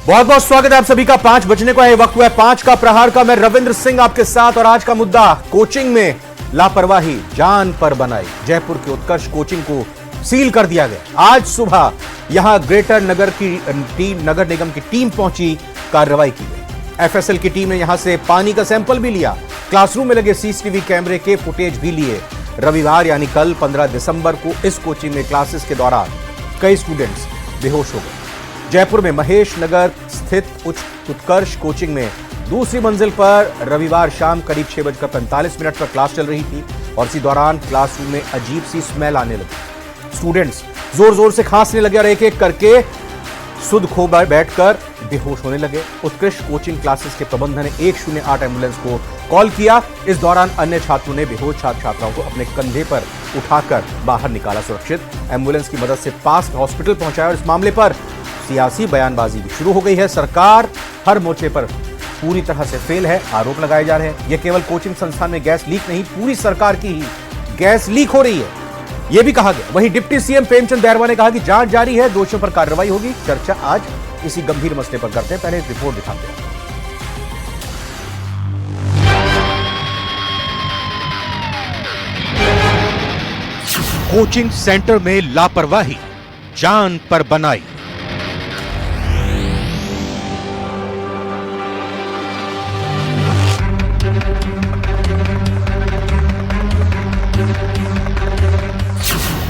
बहुत बहुत स्वागत है आप सभी का। 5 बजने को है, वक्त हुआ है 5 का प्रहार का। मैं रविंद्र सिंह आपके साथ और आज का मुद्दा कोचिंग में लापरवाही जान पर बनाई। जयपुर की उत्कर्ष कोचिंग को सील कर दिया गया। आज सुबह यहां ग्रेटर नगर निगम की टीम पहुंची, कार्रवाई की गई। एफएसएल की टीम ने यहां से पानी का सैंपल भी लिया, क्लासरूम में लगे सीसीटीवी कैमरे के फुटेज भी लिए। रविवार यानी कल 15 दिसंबर को इस कोचिंग में क्लासेस के दौरान कई स्टूडेंट्स बेहोश हो गए। जयपुर में महेश नगर स्थित उत्कर्ष कोचिंग में दूसरी मंजिल पर रविवार शाम करीब 6:45 पर क्लास चल रही थी और इसी दौरान क्लासरूम में अजीब सी स्मेल आने लगी। स्टूडेंट्स जोर जोर से खांसने लगे और एक एक करके सुध खो बैठकर बेहोश होने लगे। उत्कृष्ट कोचिंग क्लासेस के प्रबंधन ने 108 एम्बुलेंस को कॉल किया। इस दौरान अन्य छात्रों ने बेहोश छात्र छात्राओं को अपने कंधे पर उठाकर बाहर निकाला। सुरक्षित एम्बुलेंस की मदद से पास हॉस्पिटल पहुंचाया और इस मामले पर सियासी बयानबाजी भी शुरू हो गई है। सरकार हर मोर्चे पर पूरी तरह से फेल है, आरोप लगाए जा रहे हैं। यह केवल कोचिंग संस्थान में गैस लीक नहीं, पूरी सरकार की ही गैस लीक हो रही है, यह भी कहा गया। वहीं डिप्टी सीएम प्रेमचंद बैरवा ने कहा कि जांच जारी है, दोषियों पर कार्रवाई होगी। चर्चा आज इसी गंभीर मसले पर करते हैं। पहले एक रिपोर्ट दिखाते हैं। कोचिंग सेंटर में लापरवाही जान पर बनाई।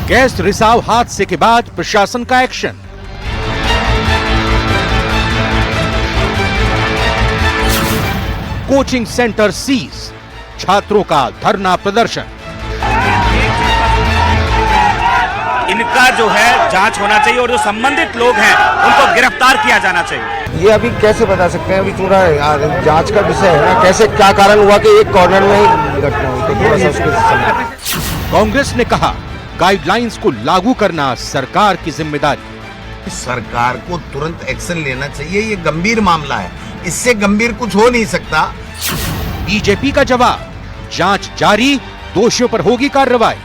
गैस रिसाव हादसे के बाद प्रशासन का एक्शन। कोचिंग सेंटर सीज, छात्रों का धरना प्रदर्शन। इनका जो है जांच होना चाहिए और जो संबंधित लोग हैं उनको गिरफ्तार किया जाना चाहिए। ये अभी कैसे बता सकते हैं, अभी थोड़ा जांच का विषय है ना, कैसे क्या कारण हुआ कि एक कॉर्नर में ही घटना हुई, तो थोड़ा सा उसके। कांग्रेस ने कहा गाइडलाइंस को लागू करना सरकार की जिम्मेदारी। सरकार को तुरंत एक्शन लेना चाहिए, ये गंभीर मामला है, इससे गंभीर कुछ हो नहीं सकता। बीजेपी का जवाब, जांच जारी, दोषियों पर होगी कार्रवाई।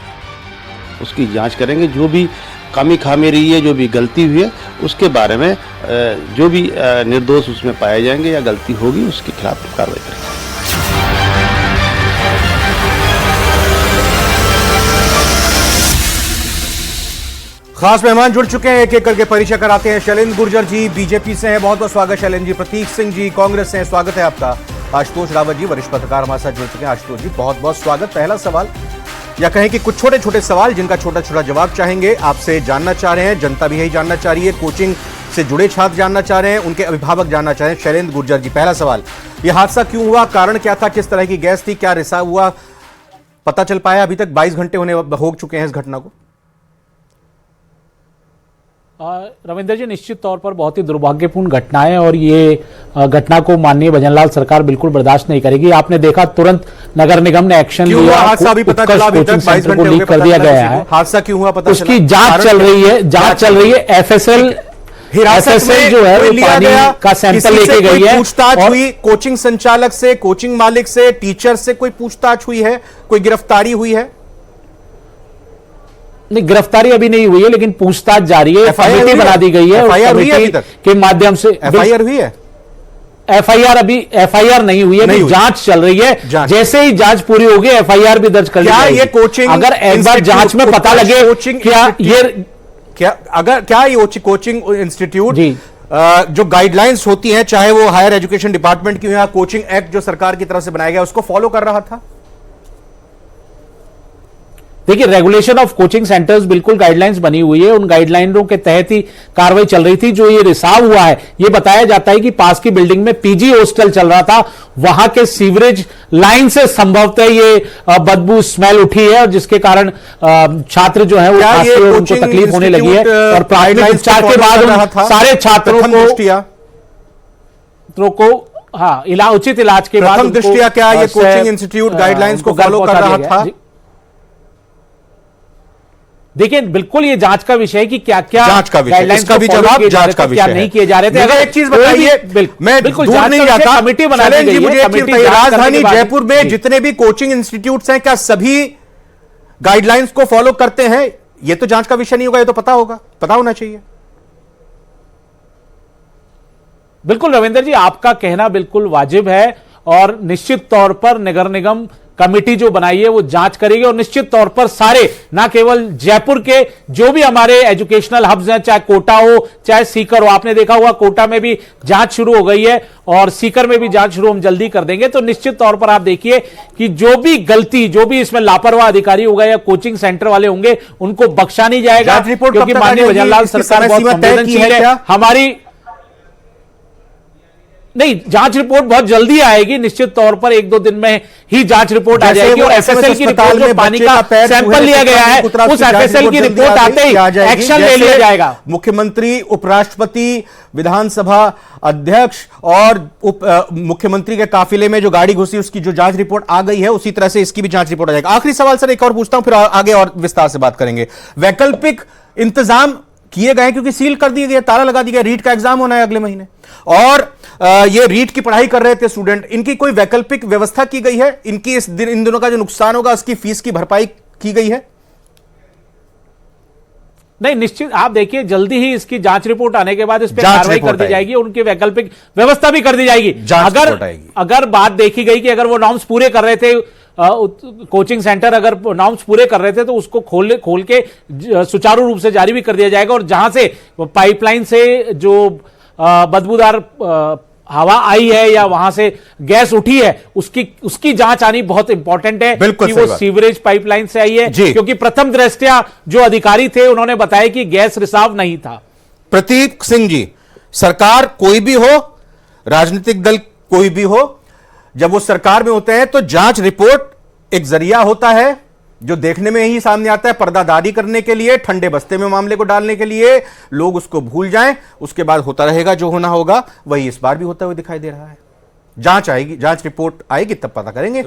उसकी जांच करेंगे, जो भी कमी खामी रही है, जो भी गलती हुई है, उसके बारे में जो भी निर्दोष उसमें पाए जाएंगे या गलती होगी उसके खिलाफ कार्रवाई करेंगे। खास मेहमान जुड़ चुके हैं, एक एक करके परिचय कराते हैं। शैलेंद्र गुर्जर जी बीजेपी से हैं, बहुत बहुत स्वागत शैलेंद्र जी। प्रतीक सिंह जी कांग्रेस से हैं, स्वागत है आपका। आशुतोष रावत जी वरिष्ठ पत्रकार हमारे साथ जुड़ चुके हैं। आशुतोष जी बहुत बहुत स्वागत। पहला सवाल या कहें कि कुछ छोटे छोटे सवाल जिनका छोटा छोटा जवाब चाहेंगे, आपसे जानना चाह रहे हैं, जनता भी यही जानना चाह रही है, कोचिंग से जुड़े छात्र जानना चाह रहे हैं, उनके अभिभावक जानना चाह रहे हैं। शैलेंद्र गुर्जर जी पहला सवाल, यह हादसा क्यों हुआ, कारण क्या था, किस तरह की गैस थी, क्या रिसाव हुआ, पता चल पाया? अभी तक 22 घंटे हो चुके हैं इस घटना को। रविंद्र जी, निश्चित तौर पर बहुत ही दुर्भाग्यपूर्ण घटना है और ये घटना को माननीय भजनलाल सरकार बिल्कुल बर्दाश्त नहीं करेगी। आपने देखा तुरंत नगर निगम ने एक्शन लिया, हादसा अभी पता चला, अभी तक 22 घंटे लीक कर दिया गया है। हादसा क्यों हुआ पता उसकी जांच चल रही है, एफएसएल जो है वो पानी का सैंपल लेके गई है। पूछताछ हुई कोचिंग संचालक से, कोचिंग मालिक से, टीचर से कोई पूछताछ हुई है, कोई गिरफ्तारी हुई है? नहीं, गिरफ्तारी अभी नहीं हुई है, लेकिन पूछताछ जारी है। कमेटी बना दी गई है, कमेटी के माध्यम से एफआईआर हुई है। एफआईआर नहीं हुई है, जांच चल रही है। जैसे ही जांच पूरी होगी एफआईआर भी दर्ज कर ली जाएगी। ये कोचिंग अगर एक बार जांच में पता लगे क्या ये कोचिंग इंस्टीट्यूट जो गाइडलाइंस होती हैं, चाहे वो हायर एजुकेशन डिपार्टमेंट की या कोचिंग एक्ट जो सरकार की तरफ से बनाया गया, उसको फॉलो कर रहा था? देखिए, रेगुलेशन ऑफ कोचिंग सेंटर्स बिल्कुल गाइडलाइंस बनी हुई है, उन गाइडलाइनों के तहत ही कार्रवाई चल रही थी। जो ये रिसाव हुआ है, ये बताया जाता है कि पास की बिल्डिंग में पीजी हॉस्टल चल रहा था, वहां के सीवरेज लाइन से संभवतः ये बदबू स्मेल उठी है और जिसके कारण छात्र जो है वो उनको तकलीफ होने लगी है। और प्राथमिक उपचार के बाद सारे छात्रों को उचित इलाज के बाद प्रथम दृष्टिया क्या ये कोचिंग इंस्टीट्यूट गाइडलाइंस को फॉलो कर रहा था? देखिए, बिल्कुल ये जांच का विषय है कि क्या क्या जांच का विषय, इसका भी जवाब जांच का विषय नहीं किए जा रहे थे। अगर एक चीज बताइए, मैं बिल्कुल दूर नहीं जाता, कमेटी बना दी गई है। मुझे राजधानी जयपुर में जितने भी कोचिंग इंस्टीट्यूट्स हैं, क्या सभी गाइडलाइंस को फॉलो करते हैं? ये तो जांच का विषय नहीं होगा, ये तो पता होगा, पता होना चाहिए। बिल्कुल रविंदर जी, आपका कहना बिल्कुल वाजिब है और निश्चित तौर पर नगर निगम कमेटी जो बनाई है वो जांच करेगी और निश्चित तौर पर सारे, ना केवल जयपुर के जो भी हमारे एजुकेशनल हब्स हैं, चाहे कोटा हो चाहे सीकर हो, आपने देखा हुआ कोटा में भी जांच शुरू हो गई है और सीकर में भी जांच शुरू हम जल्दी कर देंगे। तो निश्चित तौर पर आप देखिए कि जो भी गलती, जो भी इसमें लापरवाह अधिकारी होगा या कोचिंग सेंटर वाले होंगे, उनको बख्शा नहीं जाएगा, क्योंकि माननीय भजनलाल सरकार बहुत संवेदनशील है। हमारी नहीं, जांच रिपोर्ट बहुत जल्दी आएगी, निश्चित तौर पर 1-2 दिन में ही जांच रिपोर्ट आ जाएगी और एफएसएल की रिपोर्ट में पानी का सैंपल लिया गया है, उस एफएसएल की रिपोर्ट आते ही एक्शन ले लिया जाएगा। मुख्यमंत्री, उपराष्ट्रपति, विधानसभा अध्यक्ष और मुख्यमंत्री के काफिले में जो गाड़ी घुसी उसकी जो जांच रिपोर्ट आ गई है, उसी तरह से इसकी भी जांच रिपोर्ट आ जाएगी। आखिरी सवाल सर एक और पूछता हूं, फिर आगे और विस्तार से बात करेंगे। वैकल्पिक इंतजाम किए गए क्योंकि सील कर दिए गए, ताला लगा दिया गया, रीट का एग्जाम होना है अगले महीने और ये रीट की पढ़ाई कर रहे थे स्टूडेंट, इनकी कोई वैकल्पिक व्यवस्था की गई है? इनकी इन दिनों का जो नुकसान होगा उसकी फीस की भरपाई की गई है? नहीं, निश्चित आप देखिए जल्दी ही इसकी जांच रिपोर्ट आने के बाद इस पर कार्रवाई कर दी जाएगी, उनकी वैकल्पिक व्यवस्था भी कर दी जाएगी। अगर बात देखी गई कि अगर वो नॉर्म्स पूरे कर रहे थे, कोचिंग सेंटर अगर नॉर्म्स पूरे कर रहे थे तो उसको खोल के सुचारू रूप से जारी भी कर दिया जाएगा और जहां से पाइपलाइन से जो बदबूदार हवा आई है या वहां से गैस उठी है उसकी जांच आनी बहुत इंपॉर्टेंट है कि वो सीवरेज पाइपलाइन से आई है, क्योंकि प्रथम दृष्टया जो अधिकारी थे उन्होंने बताया कि गैस रिसाव नहीं था। प्रतीक सिंह जी, सरकार कोई भी हो, राजनीतिक दल कोई भी हो, जब वो सरकार में होते हैं तो जांच रिपोर्ट एक जरिया होता है जो देखने में ही सामने आता है पर्दादारी करने के लिए, ठंडे बस्ते में मामले को डालने के लिए, लोग उसको भूल जाएं, उसके बाद होता रहेगा जो होना होगा। वही इस बार भी होता हुआ दिखाई दे रहा है। जांच आएगी, जांच रिपोर्ट आएगी तब पता करेंगे।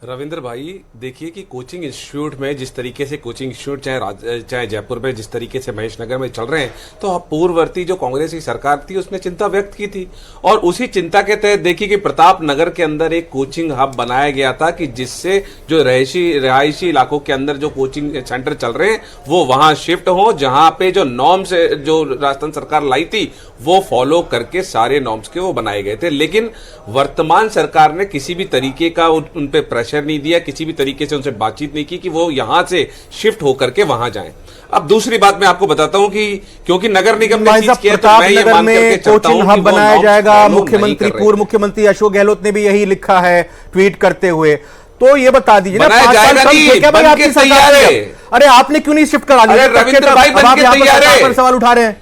रविंद्र भाई देखिए कि कोचिंग इंस्टीट्यूट में जिस तरीके से कोचिंग इंस्टीट्यूट चाहे जयपुर में जिस तरीके से महेश नगर में चल रहे हैं, तो पूर्ववर्ती जो कांग्रेस की सरकार थी उसने चिंता व्यक्त की थी और उसी चिंता के तहत देखिए कि प्रताप नगर के अंदर एक कोचिंग हब बनाया गया था कि जिससे जो रिहायशी इलाकों के अंदर जो कोचिंग सेंटर चल रहे हैं वो वहां शिफ्ट हो, जहां पे जो नॉर्म्स जो राजस्थान सरकार लाई थी वो फॉलो करके सारे नॉर्म्स के वो बनाए गए थे। लेकिन वर्तमान सरकार ने किसी भी तरीके का उन पे प्रेशर नहीं दिया, किसी भी तरीके से उनसे बातचीत नहीं की कि वो यहां से शिफ्ट होकर के वहां जाएं। अब दूसरी बात मैं आपको बताता हूं कि क्योंकि नगर निगम ने चीज किया तो मैं ये मान करके चलता हूं कि बनाया जाएगा। मुख्यमंत्री, पूर्व मुख्यमंत्री अशोक गहलोत ने भी यही लिखा है ट्वीट करते हुए, तो ये बता दीजिए बनाया जाएगा नहीं, क्या भाई आपकी सरकार है? अरे आपने क्यों नहीं शिफ्ट करा लिया? रविंद्र भाई बन के तैयार है, सवाल उठा रहे हैं।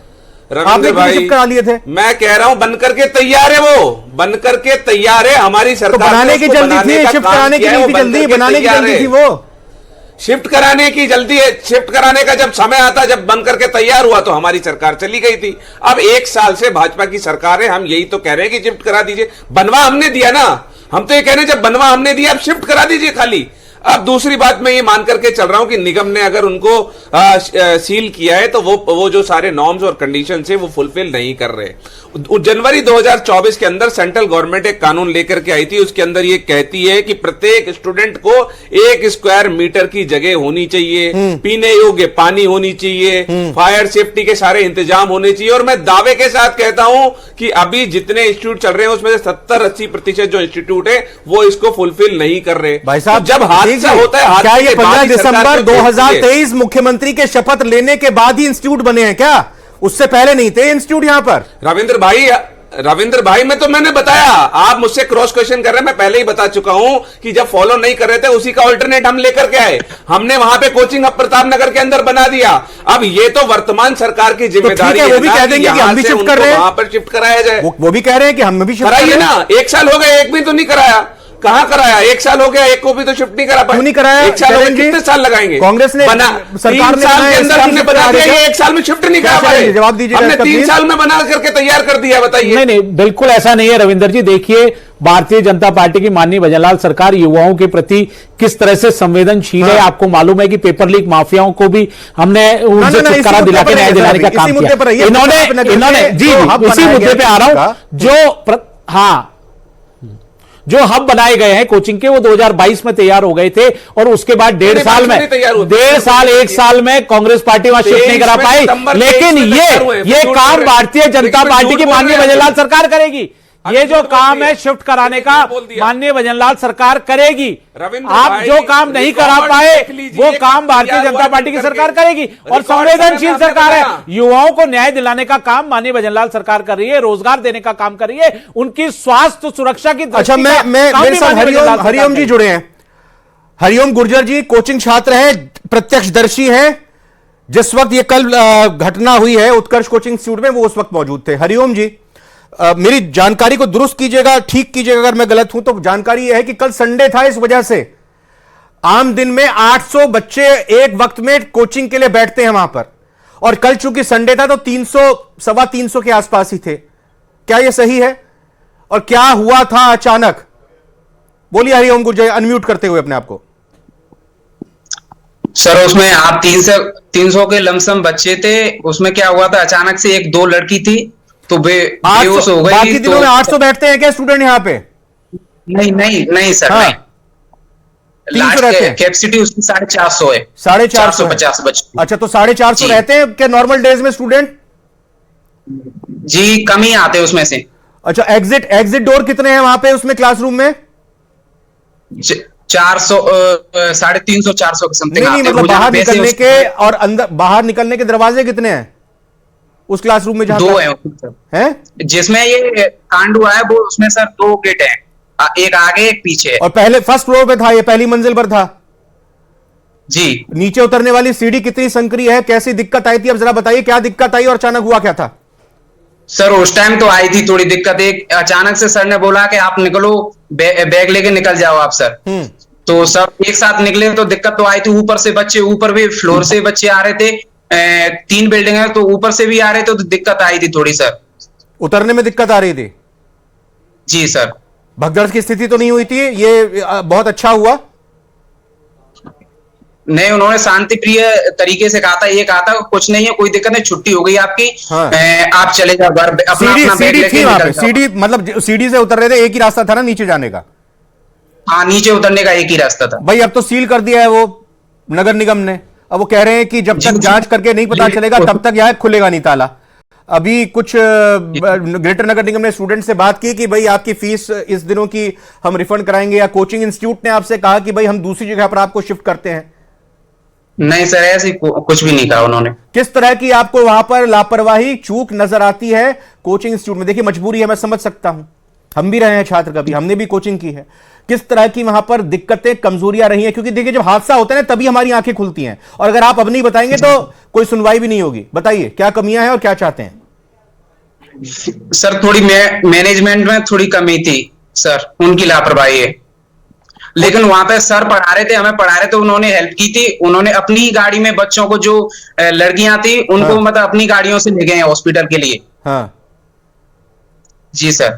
रविंद्र भाई करा लिए थे, मैं कह रहा हूं बनकर के तैयार है, वो बनकर के तैयार है। हमारी सरकार तो बनाने की जल्दी थी, शिफ्ट कराने की नहीं थी जल्दी, बनाने की जल्दी थी, वो शिफ्ट कराने की जल्दी है। शिफ्ट कराने का जब समय आता, जब बनकर के तैयार हुआ तो हमारी सरकार चली गई थी। अब 1 साल से भाजपा की सरकार है, हम यही तो कह रहे हैं कि शिफ्ट करा दीजिए। बनवा हमने दिया ना, हम तो ये कह रहे हैं जब बनवा हमने दिया अब शिफ्ट करा दीजिए खाली। अब दूसरी बात मैं ये मान करके चल रहा हूं कि निगम ने अगर उनको सील किया है तो वो जो सारे नॉर्म्स और कंडीशन है वो फुलफिल नहीं कर रहे। जनवरी 2024 के अंदर सेंट्रल गवर्नमेंट एक कानून लेकर के आई थी, उसके अंदर ये कहती है कि प्रत्येक स्टूडेंट को 1 स्क्वायर मीटर की जगह होनी चाहिए, पीने योग्य पानी होनी चाहिए, फायर सेफ्टी के सारे इंतजाम होने चाहिए। और मैं दावे के साथ कहता हूं कि अभी जितने इंस्टीट्यूट चल रहे हैं उसमें से 70-80% जो इंस्टीट्यूट है वो इसको फुलफिल नहीं कर रहे। भाई साहब, जब हादसा होता है, क्या ये 15 दिसंबर 2023 मुख्यमंत्री के शपथ लेने के बाद ही इंस्टीट्यूट बने हैं क्या? उससे पहले नहीं थे इंस्टीट्यूट यहां पर? रविंद्र भाई मैंने बताया, आप मुझसे क्रॉस क्वेश्चन कर रहे हैं। मैं पहले ही बता चुका हूं कि जब फॉलो नहीं कर रहे थे उसी का अल्टरनेट हम लेकर के आए। हमने वहां पे कोचिंग अब प्रताप नगर के अंदर बना दिया। अब ये तो वर्तमान सरकार की जिम्मेदारी है, वो भी कह देंगे कि हम भी शिफ्ट कर रहे हैं, वहां पर शिफ्ट कराया जाए। वो भी कह रहे हैं कि हम भी शिफ्ट कराइए ना। 1 साल हो गए, एक भी तो नहीं कराया। कहां कराया? 1 साल हो गया, एक को भी तो शिफ्ट नहीं करा पाया। क्यों नहीं कराया? 1 साल हो गए, कितने साल लगाएंगे? कांग्रेस ने बना, सरकार 3 साल के अंदर हमने बना दिया, ये 1 साल में शिफ्ट नहीं करा पाए। जवाब दीजिए। हमने 3 साल में बना करके तैयार कर दिया, बताइए। नहीं, बिल्कुल ऐसा नहीं है रविंदर जी। देखिए, भारतीय जनता पार्टी की माननीय भजनलाल सरकार युवाओं के प्रति किस तरह से संवेदनशील है। आपको मालूम है कि पेपर लीक माफियाओं को भी हमने उनसे छुटकारा दिला के न्याय दिलाने का काम किया। इन्होंने जी उसी मुद्दे पे आ रहा हूं जो हब बनाए गए हैं कोचिंग के वो 2022 में तैयार हो गए थे और उसके बाद डेढ़ साल में 1 साल में कांग्रेस पार्टी वहां शिफ्ट नहीं करा पाई। लेकिन ये काम भारतीय जनता पार्टी की माननीय भजनलाल सरकार करेगी। ये जो काम है शिफ्ट कराने का माननीय भजनलाल सरकार करेगी। आप जो काम नहीं करा पाए वो काम भारतीय जनता पार्टी की सरकार करेगी और संवेदनशील सरकार है। युवाओं को न्याय दिलाने का काम माननीय भजनलाल सरकार कर रही है, रोजगार देने का काम कर रही है, उनकी स्वास्थ्य सुरक्षा की। अच्छा, मैं मेरे साथ हरिओम जी जुड़े हैं। हरिओम गुर्जर जी कोचिंग छात्र हैं, प्रत्यक्षदर्शी हैं। जिस वक्त ये कल घटना हुई है उत्कर्ष कोचिंग इंस्टीट्यूट में वो उस वक्त मौजूद थे। हरिओम जी, मेरी जानकारी को दुरुस्त कीजिएगा, ठीक कीजिएगा अगर मैं गलत हूं तो। जानकारी यह है कि कल संडे था, इस वजह से आम दिन में 800 बच्चे एक वक्त में कोचिंग के लिए बैठते हैं वहां पर, और कल चूंकि संडे था तो 300-325 के आसपास ही थे। क्या यह सही है और क्या हुआ था अचानक? बोलिए हरिओम गुर्जर, अनम्यूट करते हुए अपने आप को। सर उसमें आप 300 के लमसम बच्चे थे, उसमें क्या हुआ था अचानक से 1-2 लड़की थी तो बेहोश हो गई। बाकी दिनों में 800 बैठते हैं क्या स्टूडेंट यहां पे? नहीं सर, हाँ, नहीं। लास्ट कैपेसिटी उसकी 450 है। 450 बच्चे। अच्छा, तो 450 रहते हैं क्या नॉर्मल डेज में स्टूडेंट? जी कम ही आते हैं उसमें से। अच्छा, एग्जिट डोर कितने हैं वहां पे उसमें क्लासरूम में? 400 350 400 के समथिंग। नहीं, मतलब बाहर निकलने के और अंदर बाहर निकलने के दरवाजे कितने हैं उस क्लासरूम में? जहां 2 हैं जिसमें ये कांड हुआ है वो, उसमें सर 2 गेट हैं, एक आगे एक पीछे। और पहले फर्स्ट फ्लोर पे था, ये पहली मंजिल पर था जी। नीचे उतरने वाली सीढ़ी कितनी संकरी है, कैसी दिक्कत आई थी? अब जरा बताइए क्या दिक्कत आई और अचानक हुआ क्या था? सर उस टाइम तो आई थी थोड़ी दिक्कत। एक अचानक से सर ने बोला कि आप निकलो, बैग लेके निकल जाओ आप सर। तो सब एक साथ निकले तो दिक्कत तो आई थी। ऊपर से बच्चे, ऊपर भी फ्लोर से बच्चे आ रहे थे, 3 बिल्डिंग है तो ऊपर से भी आ रहे थे, तो दिक्कत आई थी थोड़ी सर। उतरने में दिक्कत आ रही थी? जी सर। भगदड़ की स्थिति तो नहीं हुई थी? ये बहुत अच्छा हुआ। नहीं, उन्होंने शांति प्रिय तरीके से कहा था, ये कहा था कुछ नहीं है, कोई दिक्कत नहीं, छुट्टी हो गई आपकी। हाँ। आप चले जाओ घर, अपना बैग लेके निकल जाओ। सीढ़ी मतलब सीढ़ी से उतर रहे थे, एक ही रास्ता था ना नीचे जाने का? हाँ, नीचे उतरने का एक ही रास्ता था। भाई अब तो सील कर दिया है वो नगर निगम ने। अब वो कह रहे हैं कि जब तक जांच करके नहीं पता चलेगा तब तक यह खुलेगा नहीं ताला। अभी कुछ ग्रेटर नगर निगम ने स्टूडेंट से बात की कि भाई आपकी फीस इस दिनों की हम रिफंड कराएंगे, या कोचिंग इंस्टीट्यूट ने आपसे कहा कि भाई हम दूसरी जगह पर आपको शिफ्ट करते हैं? नहीं सर, ऐसी कुछ भी नहीं कहा उन्होंने। किस तरह की आपको वहां पर लापरवाही, चूक नजर आती है कोचिंग इंस्टीट्यूट में? देखिए मजबूरी है, मैं समझ सकता हूं, हम भी रहे हैं छात्र, कभी हमने भी कोचिंग की है। किस तरह की वहां पर दिक्कतें, कमजोरियां रही हैं? क्योंकि देखिए जब हादसा होता है ना तभी हमारी आंखें खुलती हैं, और अगर आप अब नहीं बताएंगे तो कोई सुनवाई भी नहीं होगी। बताइए क्या कमियां हैं और क्या चाहते हैं? सर थोड़ी मैनेजमेंट में थोड़ी कमी थी सर, उनकी लापरवाही है। लेकिन वहां पे सर पढ़ा रहे थे, हमें पढ़ा रहे थे, उन्होंने हेल्प की थी। उन्होंने अपनी गाड़ी में बच्चों को, जो लड़कियां थी उनको हाँ। मतलब अपनी गाड़ियों से ले गए हैं हॉस्पिटल के लिए। हाँ जी सर।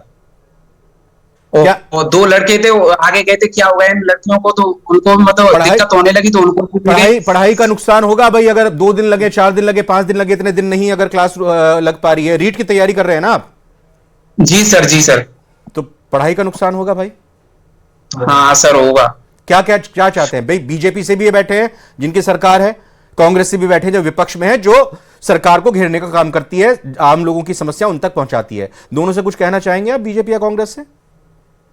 और 2 लड़के थे, आगे गए थे, क्या हुआ इन लड़कियों को, तो उनको मतलब दिक्कत होने लगी तो उनको पढ़ाई का नुकसान होगा भाई। अगर 2 दिन लगे, 4 दिन लगे, 5 दिन लगे, इतने दिन नहीं अगर क्लास लग पा रही है। रीट की तैयारी कर रहे हैं ना आप? जी सर, जी सर। तो पढ़ाई का नुकसान होगा भाई। हाँ सर होगा। क्या चाहते हैं भाई? बीजेपी से भी ये बैठे हैं जिनकी सरकार है, कांग्रेस से भी बैठे हैं जो विपक्ष में है, जो सरकार को घेरने का काम करती है, आम लोगों की समस्या उन तक पहुंचाती है। दोनों से कुछ कहना चाहेंगे आप, बीजेपी या कांग्रेस से?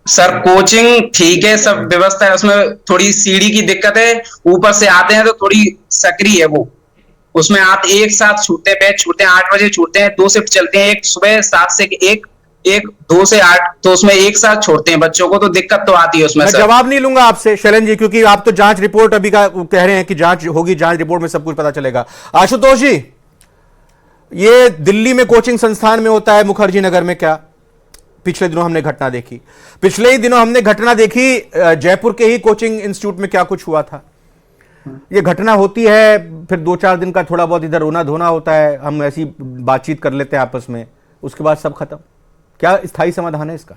सर कोचिंग ठीक है, सब व्यवस्था है, उसमें थोड़ी सीढ़ी की दिक्कत है, ऊपर से आते हैं तो थोड़ी सक्रिय है वो। उसमें आप एक साथ छूटते हैं, बैच छूटते हैं, 8 बजे छूटते हैं, 2 शिफ्ट चलते हैं, एक सुबह 7 से 1, 2 से 8, तो उसमें एक साथ छोड़ते हैं बच्चों को, तो दिक्कत तो आती है उसमें। मैं जवाब नहीं लूंगा आपसे शैलेंद्र जी, क्योंकि आप तो जांच रिपोर्ट अभी का कह रहे हैं कि जांच होगी, जांच रिपोर्ट में सब कुछ पता चलेगा। आशुतोष जी, ये दिल्ली में कोचिंग संस्थान में होता है मुखर्जी नगर में, क्या पिछले दिनों हमने घटना देखी? पिछले ही दिनों हमने घटना देखी जयपुर के ही कोचिंग इंस्टीट्यूट में क्या कुछ हुआ था। ये घटना होती है, फिर 2-4 दिन का थोड़ा बहुत इधर रोना धोना होता है, हम ऐसी बातचीत कर लेते हैं आपस में, उसके बाद सब खत्म। क्या स्थायी समाधान है इसका?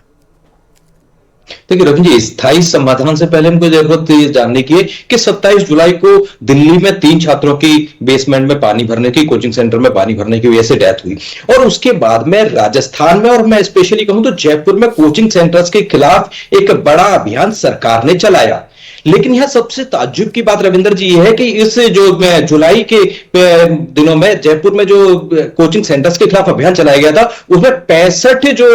देखिए रविंद्र जी, स्थायी समाधान से पहले हमको जरूरत ये जानने की है कि 27 जुलाई को दिल्ली में 3 छात्रों की बेसमेंट में पानी भरने की, कोचिंग सेंटर में पानी भरने की वजह से डेथ हुई, और उसके बाद में राजस्थान में, और मैं स्पेशली कहूं तो जयपुर में कोचिंग सेंटर्स के खिलाफ एक बड़ा अभियान सरकार ने चलाया। लेकिन यह सबसे ताज्जुब की बात रविंद्र जी ये है कि इस जो जुलाई के दिनों में जयपुर में जो कोचिंग सेंटर्स के खिलाफ अभियान चलाया गया था, उसमें 65 जो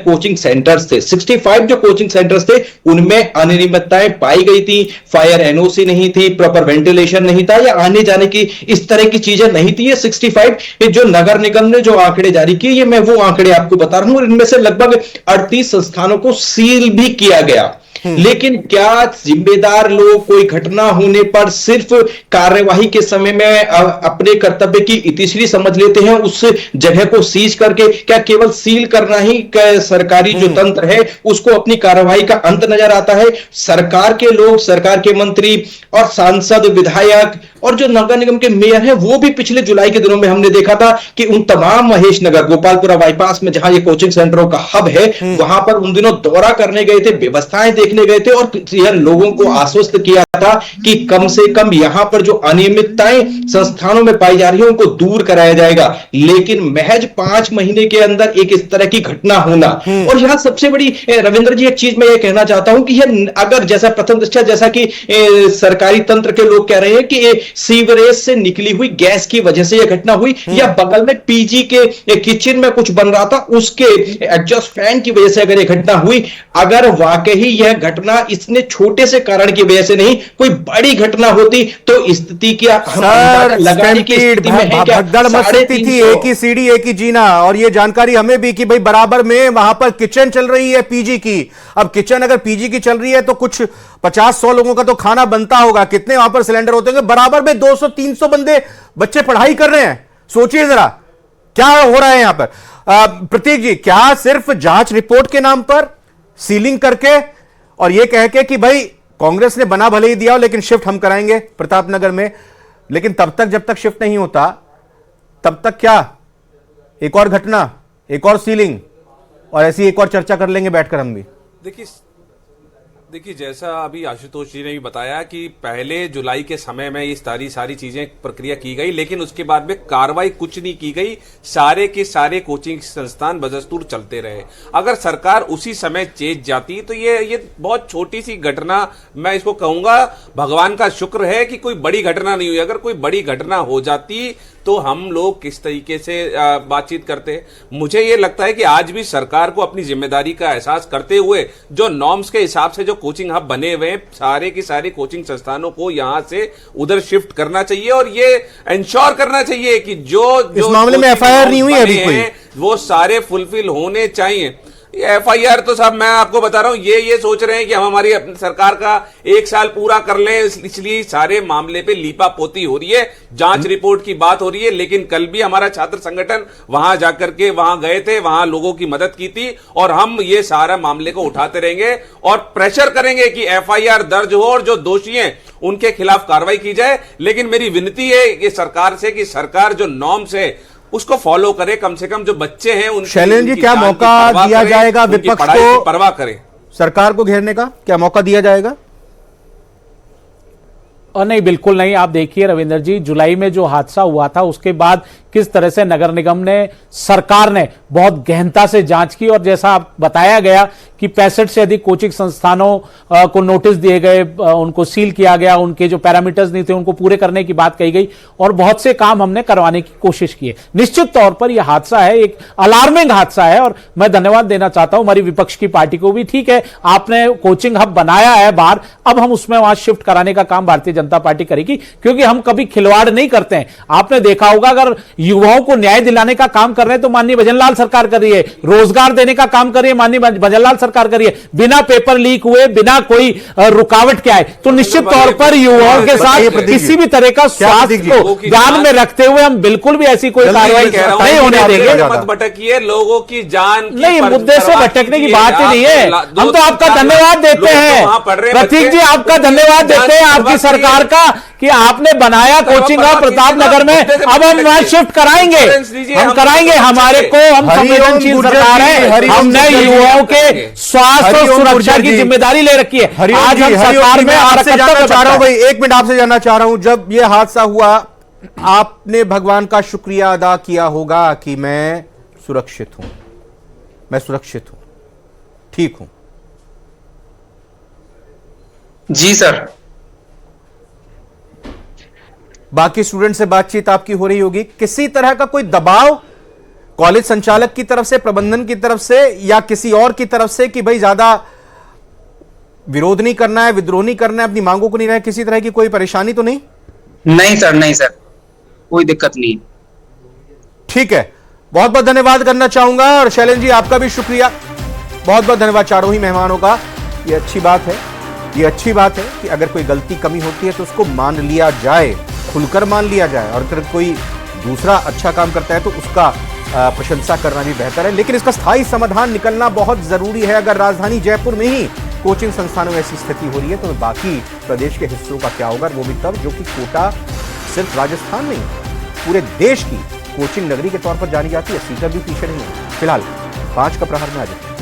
कोचिंग सेंटर्स थे, 65 जो कोचिंग सेंटर्स थे, उनमें अनियमितताएं पाई गई थी। फायर एनओसी नहीं थी, प्रॉपर वेंटिलेशन नहीं था, या आने जाने की इस तरह की चीजें नहीं थी। ये 65 जो नगर निगम ने जो आंकड़े जारी किए, ये मैं वो आंकड़े आपको बता रहा हूं, और इनमें से लगभग 38 संस्थानों को सील भी किया गया। लेकिन क्या जिम्मेदार लोग कोई घटना होने पर सिर्फ कार्यवाही के समय में अपने कर्तव्य की इतिश्री समझ लेते हैं, उस जगह को सीज करके? क्या केवल सील करना ही सरकारी जो तंत्र है उसको अपनी कार्यवाही का अंत नजर आता है? सरकार के लोग, सरकार के मंत्री और सांसद, विधायक और जो नगर निगम के मेयर हैं, वो भी पिछले जुलाई के दिनों में हमने देखा था कि उन तमाम महेश नगर, गोपालपुरा बाईपास में जहां ये कोचिंग सेंटरों का हब है, वहां पर उन दिनों दौरा करने गए थे, व्यवस्थाएं देखने गए थे, और लोगों को आश्वस्त किया था कि कम से कम यहां पर जो अनियमितताएं संस्थानों में पाई जा रही है उनको दूर कराया जाएगा। लेकिन महज 5 महीने के अंदर एक इस तरह की घटना होना, और यहां सबसे बड़ी रविंद्र जी एक चीज मैं ये कहना चाहता हूं कि यह अगर जैसा प्रथम दृष्टया जैसा कि सरकारी तंत्र के लोग कह रहे हैं कि सीवरेज से निकली हुई गैस की वजह से यह घटना हुई, या बगल में पीजी के किचन में कुछ बन रहा था उसके एग्जॉस्ट फैन की वजह से अगर यह घटना हुई, अगर वाकई यह घटना इसने छोटे से कारण की वजह से नहीं, कोई बड़ी घटना होती, तो स्थिति की लगाने की स्थिति में है क्या? भगदड़ मच सकती थी, एक ही सीढ़ी एक ही जीना। और ये जानकारी हमें भी कि भाई बराबर में वहां पर किचन चल रही है पीजी की। अब किचन अगर पीजी की चल रही है तो कुछ 50-100 लोगों का तो खाना बनता होगा, कितने वहां पर सिलेंडर होते होंगे? बराबर में 200-300 बंदे, बच्चे पढ़ाई कर रहे हैं। सोचिए जरा क्या हो रहा है यहां पर। प्रतीक जी, क्या सिर्फ जांच रिपोर्ट के नाम पर सीलिंग करके और यह कह के कि भाई कांग्रेस ने बना भले ही दिया हो लेकिन शिफ्ट हम कराएंगे प्रतापनगर में, लेकिन तब तक जब तक शिफ्ट नहीं होता तब तक क्या एक और घटना, एक और सीलिंग, और ऐसी एक और चर्चा कर लेंगे बैठकर हम भी। देखिए जैसा अभी आशुतोष जी ने भी बताया कि पहले जुलाई के समय में ये सारी चीजें प्रक्रिया की गई, लेकिन उसके बाद में कार्रवाई कुछ नहीं की गई। सारे के सारे कोचिंग संस्थान बदस्तूर चलते रहे। अगर सरकार उसी समय चेत जाती तो ये बहुत छोटी सी घटना, मैं इसको कहूंगा भगवान का शुक्र है कि कोई बड़ी घटना नहीं हुई। अगर कोई बड़ी घटना हो जाती तो हम लोग किस तरीके से बातचीत करते। मुझे ये लगता है कि आज भी सरकार को अपनी जिम्मेदारी का एहसास करते हुए जो नॉर्म्स के हिसाब से जो कोचिंग हब बने हुए हैं, सारे के सारे कोचिंग संस्थानों को यहां से उधर शिफ्ट करना चाहिए, और ये इंश्योर करना चाहिए कि जो इस मामले में एफआईआर नहीं हुई अभी कोई, वो सारे फुलफिल होने चाहिए। एफआईआर तो साहब मैं आपको बता रहा हूं, ये सोच रहे हैं कि हम हमारी अपनी सरकार का 1 साल पूरा कर लें, इसलिए सारे मामले पे लीपा पोती हो रही है, जांच रिपोर्ट की बात हो रही है। लेकिन कल भी हमारा छात्र संगठन वहां जाकर के वहां गए थे, वहां लोगों की मदद की थी, और हम ये सारा मामले को उठाते रहेंगे और प्रेशर करेंगे कि एफआईआर दर्ज हो और जो दोषी हैं उनके खिलाफ कार्रवाई की जाए। लेकिन मेरी विनती है कि सरकार से कि सरकार जो नॉर्म्स है उसको फॉलो करे, कम से कम जो बच्चे हैं उनकी शैलेंद्र जी क्या मौका दिया जाएगा विपक्ष को परवाह करे, सरकार को घेरने का क्या मौका दिया जाएगा? और नहीं, बिल्कुल नहीं। आप देखिए रविंद्र जी, जुलाई में जो हादसा हुआ था उसके बाद किस तरह से नगर निगम ने, सरकार ने बहुत गहनता से जांच की, और जैसा आप बताया गया कि 65 से अधिक कोचिंग संस्थानों को नोटिस दिए गए, उनको सील किया गया, उनके जो पैरामीटर्स नहीं थे उनको पूरे करने की बात कही गई, और बहुत से काम हमने करवाने की कोशिश की है। निश्चित तौर पर यह हादसा है, एक अलार्मिंग हादसा है, और मैं धन्यवाद देना चाहता हूं हमारी विपक्ष की पार्टी को भी। ठीक है, आपने कोचिंग हब बनाया है बाहर, अब हम उसमें वहां शिफ्ट कराने का काम भारतीय जनता पार्टी करेगी, क्योंकि हम कभी खिलवाड़ नहीं करते हैं। आपने देखा होगा अगर युवाओं को न्याय दिलाने का काम कर रहे हैं तो माननीय भजनलाल सरकार कर रही है, रोजगार देने का काम कर रही है माननीय भजनलाल सरकार कर रही है, बिना पेपर लीक हुए, बिना कोई रुकावट के आए। तो निश्चित तौर पर युवाओं के साथ किसी भी तरह का स्वास्थ्य को ध्यान में रखते हुए हम बिल्कुल भी ऐसी कोई कार्रवाई नहीं होने देंगे। मत भटकिए, लोगों की जान नहीं, मुद्दे से भटकने की बात ही नहीं है। हम तो आपका धन्यवाद देते हैं प्रतीक जी, आपका धन्यवाद देते हैं आपकी सरकार का कि आपने बनाया कोचिंग का प्रतापनगर में, अब हम वहां शिफ्ट कराएंगे, हम कराएंगे। हमारे को हम संवेदनशील सरकार है, हमने युवाओं के स्वास्थ्य और सुरक्षा की जिम्मेदारी ले रखी है। आज हम सरकार में आपसे जानना चाह रहा हूं भाई, 1 मिनट आपसे जानना चाह रहा हूं, जब यह हादसा हुआ आपने भगवान का शुक्रिया अदा किया होगा कि मैं सुरक्षित हूं, मैं सुरक्षित हूं, ठीक हूं? जी सर। बाकी स्टूडेंट से बातचीत आपकी हो रही होगी, किसी तरह का कोई दबाव कॉलेज संचालक की तरफ से, प्रबंधन की तरफ से या किसी और की तरफ से कि भाई ज्यादा विरोध नहीं करना है, विद्रोह नहीं करना है, अपनी मांगों को नहीं रहे, किसी तरह की कोई परेशानी तो नहीं? नहीं सर, नहीं सर, कोई दिक्कत नहीं। ठीक है, बहुत बहुत धन्यवाद करना चाहूंगा। और शैलेंद्र जी आपका भी शुक्रिया, बहुत बहुत धन्यवाद चारों ही मेहमानों का। ये अच्छी बात है, ये अच्छी बात है कि अगर कोई गलती कमी होती है तो उसको मान लिया जाए, खुलकर मान लिया जाए, और अगर कोई दूसरा अच्छा काम करता है तो उसका प्रशंसा करना भी बेहतर है। लेकिन इसका स्थायी समाधान निकलना बहुत जरूरी है। अगर राजधानी जयपुर में ही कोचिंग संस्थानों में ऐसी स्थिति हो रही है तो बाकी प्रदेश के हिस्सों का क्या होगा, वो भी तब, जो कि कोटा सिर्फ राजस्थान नहीं, पूरे देश की कोचिंग नगरी के तौर पर जानी जाती है। सीकर भी पीछे नहीं है। फिलहाल 5 का प्रहार में आ जाए।